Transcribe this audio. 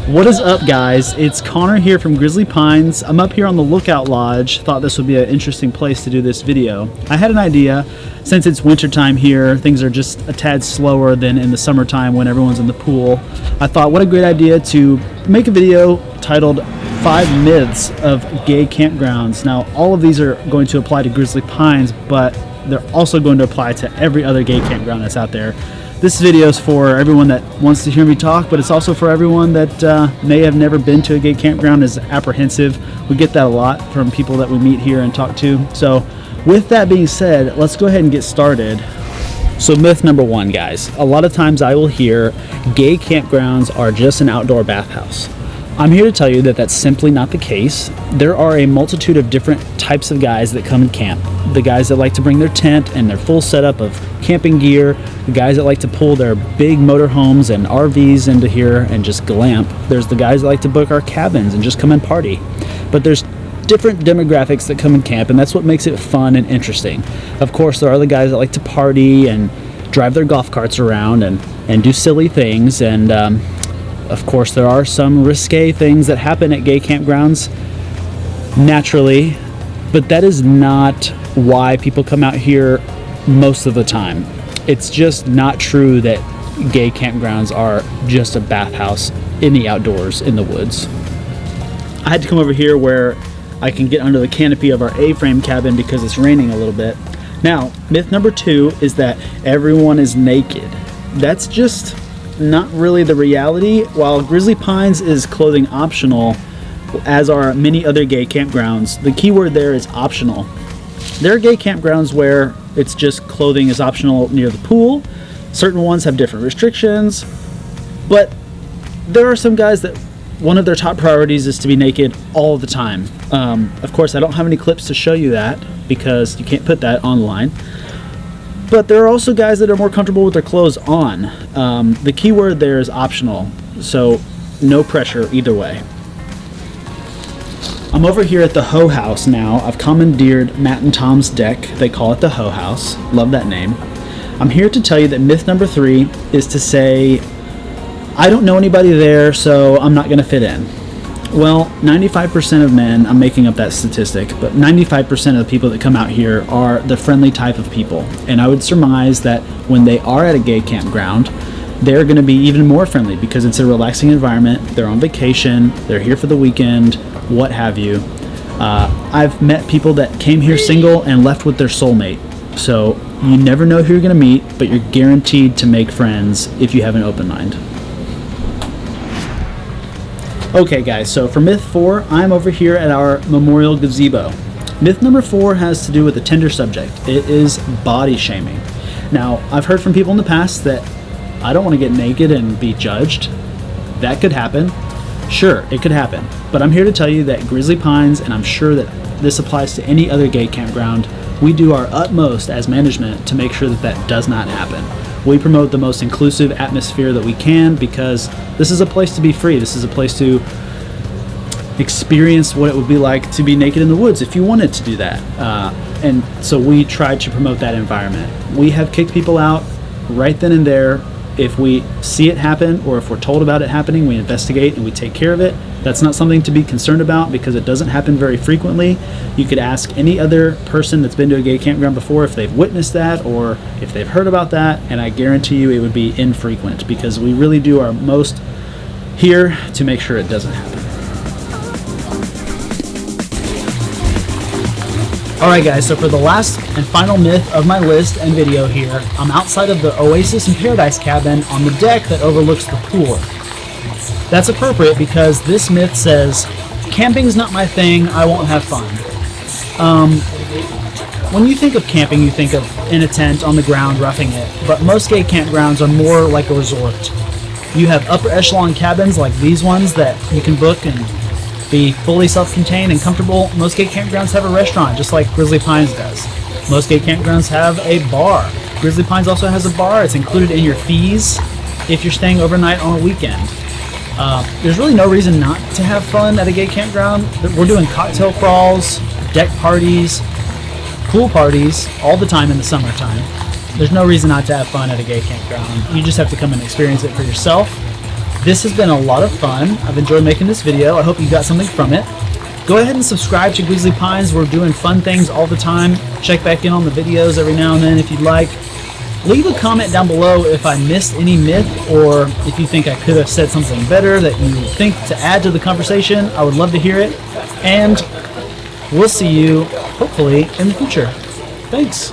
What is up, guys? It's Connor here from Grizzly Pines. I'm up here on the Lookout Lodge. Thought this would be an interesting place to do this video. I had an idea. Since it's wintertime here, things are just a tad slower than in the summertime when everyone's in the pool. I thought, what a great idea to make a video titled 5 Myths of Gay Campgrounds. Now, all of these are going to apply to Grizzly Pines, but they're also going to apply to every other gay campground that's out there. This video is for everyone that wants to hear me talk, but it's also for everyone that may have never been to a gay campground, is apprehensive. We get that a lot from people that we meet here and talk to. So with that being said, let's go ahead and get started. So myth number 1, guys. A lot of times I will hear gay campgrounds are just an outdoor bathhouse. I'm here to tell you that that's simply not the case. There are a multitude of different types of guys that come and camp. The guys that like to bring their tent and their full setup of camping gear, the guys that like to pull their big motorhomes and RVs into here and just glamp. There's the guys that like to book our cabins and just come and party. But there's different demographics that come and camp, and that's what makes it fun and interesting. Of course, there are the guys that like to party and drive their golf carts around and do silly things, and of course, there are some risque things that happen at gay campgrounds, naturally, but that is not why people come out here most of the time. It's just not true that gay campgrounds are just a bathhouse in the outdoors, in the woods. I had to come over here where I can get under the canopy of our A-frame cabin because it's raining a little bit. Now, myth number 2 is that everyone is naked. That's just not really the reality. While Grizzly Pines is clothing optional, as are many other gay campgrounds, the key word there is optional. There are gay campgrounds where it's just clothing is optional near the pool. Certain ones have different restrictions, but there are some guys that one of their top priorities is to be naked all the time. Of course, I don't have any clips to show you that because you can't put that online. But there are also guys that are more comfortable with their clothes on. The key word there is optional, so no pressure either way. I'm over here at the Hoe House now. I've commandeered Matt and Tom's deck. They call it the Hoe House. Love that name. I'm here to tell you that myth number 3 is to say, I don't know anybody there, so I'm not going to fit in. Well, 95% of men, I'm making up that statistic, but 95% of the people that come out here are the friendly type of people. And I would surmise that when they are at a gay campground, they're going to be even more friendly because it's a relaxing environment. They're on vacation, they're here for the weekend, what have you. I've met people that came here single and left with their soulmate. So you never know who you're going to meet, but you're guaranteed to make friends if you have an open mind. Okay guys, so for myth 4, I'm over here at our memorial gazebo. Myth number 4 has to do with a tender subject. It is body shaming. Now, I've heard from people in the past that I don't want to get naked and be judged. That could happen. Sure, it could happen. But I'm here to tell you that Grizzly Pines, and I'm sure that this applies to any other gay campground, we do our utmost as management to make sure that that does not happen. We promote the most inclusive atmosphere that we can because this is a place to be free. This is a place to experience what it would be like to be naked in the woods if you wanted to do that. And so we try to promote that environment. We have kicked people out right then and there. If we see it happen or if we're told about it happening, we investigate and we take care of it. That's not something to be concerned about because it doesn't happen very frequently. You could ask any other person that's been to a gay campground before if they've witnessed that or if they've heard about that, and I guarantee you it would be infrequent because we really do our most here to make sure it doesn't happen. Alright guys, so for the last and final myth of my list and video here, I'm outside of the Oasis in Paradise cabin on the deck that overlooks the pool. That's appropriate because this myth says, camping's not my thing, I won't have fun. When you think of camping, you think of in a tent on the ground roughing it, but most gay campgrounds are more like a resort. You have upper echelon cabins like these ones that you can book and be fully self-contained and comfortable. Most gay campgrounds have a restaurant, just like Grizzly Pines does. Most gay campgrounds have a bar. Grizzly Pines also has a bar. It's included in your fees if you're staying overnight on a weekend. There's really no reason not to have fun at a gay campground. We're doing cocktail crawls, deck parties, pool parties all the time in the summertime. There's no reason not to have fun at a gay campground. You just have to come and experience it for yourself. This has been a lot of fun. I've enjoyed making this video. I hope you got something from it. Go ahead and subscribe to Grizzly Pines. We're doing fun things all the time. Check back in on the videos every now and then if you'd like. Leave a comment down below if I missed any myth, or if you think I could have said something better that you think to add to the conversation. I would love to hear it. And we'll see you, hopefully, in the future. Thanks.